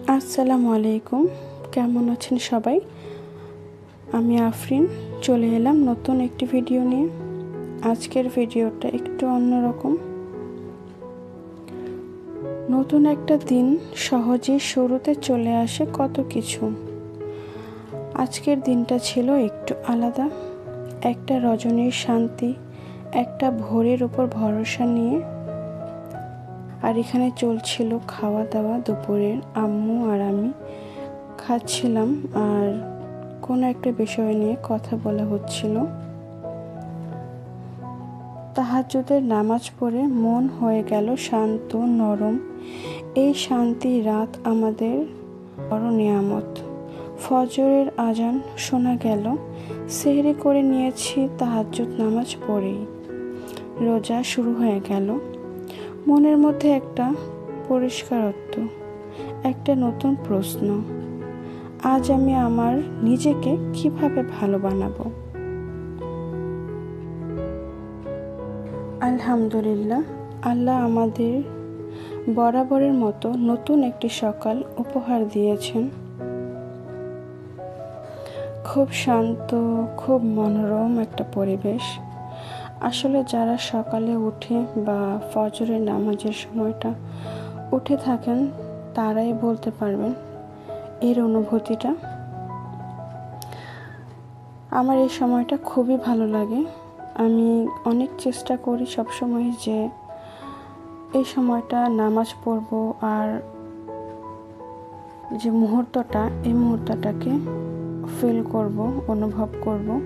আসসালামু আলাইকুম, কেমন আছেন সবাই? আমি আফরিন চলে এলাম নতুন একটি ভিডিও নিয়ে। আজকের ভিডিওটা একটু অন্যরকম। নতুন একটা দিন সহজেই শুরুতে চলে আসে কত কিছু। আজকের দিনটা ছিল একটু আলাদা। একটা রজনীর শান্তি, একটা ভোরের উপর ভরসা নিয়ে। আর এখানে চলছিল খাওয়া দাওয়া। দুপুরের আম্মু আর আমি খাচ্ছিলাম আর কোনো একটা বিষয় নিয়ে কথা বলা হচ্ছিল। তাহাজ্জুদের নামাজ পড়ে মন হয়ে গেল শান্ত, নরম। এই শান্তি রাত আমাদের বড় নিয়ামত। ফজরের আজান শোনা গেল। সেহরি করে নিয়েছি তাহাজ্জুদ নামাজ পড়েই। রোজা শুরু হয়ে গেল। মনের মধ্যে একটা পরিষ্কারত্ব, একটা নতুন প্রশ্ন। আজ আমি আমার নিজেকে কিভাবে ভালো বানাবো? আলহামদুলিল্লাহ, আল্লাহ আমাদের বরাবরের মতো নতুন একটি সকাল উপহার দিয়েছেন। খুব শান্ত, খুব মনোরম একটা পরিবেশ। আসলে যারা সকালে উঠে বা ফজরের নামাজের সময়টা উঠে থাকেন তারাই বলতে পারবেন এর অনুভূতিটা। আমার এই সময়টা খুবই ভালো লাগে। আমি অনেক চেষ্টা করি সবসময় যে এই সময়টা নামাজ পড়ব আর যে মুহূর্তটা, এই মুহূর্তটাকে ফিল করব, অনুভব করব।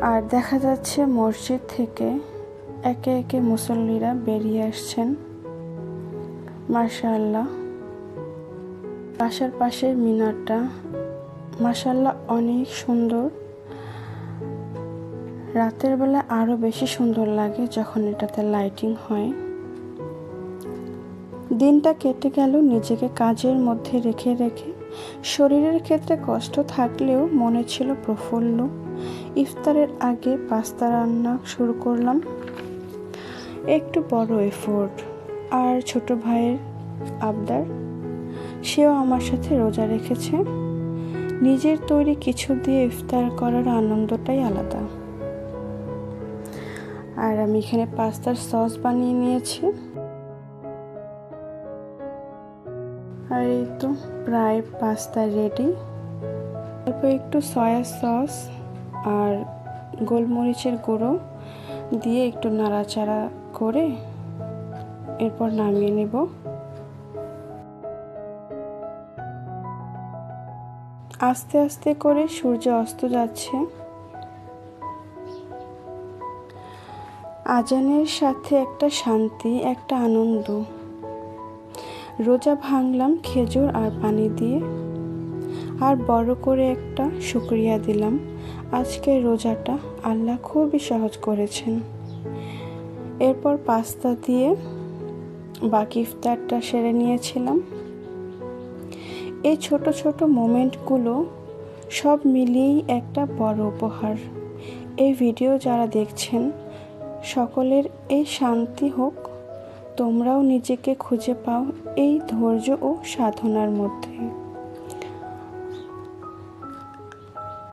আর দেখা যাচ্ছে মসজিদ থেকে একে একে মুসল্লিরা বেরিয়ে আসছেন। মাশাআল্লাহ, বাসার পাশের মিনারটা মাশাআল্লাহ অনেক সুন্দর। রাতের বেলা আরো বেশি সুন্দর লাগে যখন এটাতে লাইটিং হয়। দিনটা কেটে গেল নিজেকে কাজের মধ্যে রেখে রেখে। শরীরের ক্ষেত্রে কষ্ট থাকলেও মনে ছিল প্রফুল্ল। ইফতারের আগে পাস্তা রান্না শুরু করলাম। একটু বড় এফোর্ট। আর ছোট ভাইয়ের আবদার, সেও আমার সাথে রোজা রেখেছে। নিজের তৈরি কিছু দিয়ে ইফতার করার আনন্দটাই আলাদা। আর আমি এখানে পাস্তার সস বানিয়ে নিয়েছি। আর এই তো প্রায় পাস্তা রেডি। তারপর একটু সয়া সস আর গোলমরিচের গুঁড়ো দিয়ে একটু নাড়াচাড়া করে এরপর নামিয়ে নেব। আস্তে আস্তে করে সূর্য অস্ত যাচ্ছে। আজানের সাথে একটা শান্তি, একটা আনন্দ। রোজা ভাঙলাম খেজুর আর পানি দিয়ে। আর বড় করে একটা শুকরিয়া দিলাম। আজকের রোজাটা আল্লাহ খুবই সহজ করেছেন। এরপর পাস্তা দিয়ে বাকি ইফতারটা সেরে নিয়েছিলাম। এই ছোট ছোট মোমেন্টগুলো সব মিলিয়েই একটা বড় উপহার। এই ভিডিও যারা দেখছেন সকলের এই শান্তি হোক, তোমরাও নিজেকে খুঁজে পাও এই ধৈর্য ও সাধনার মধ্যে।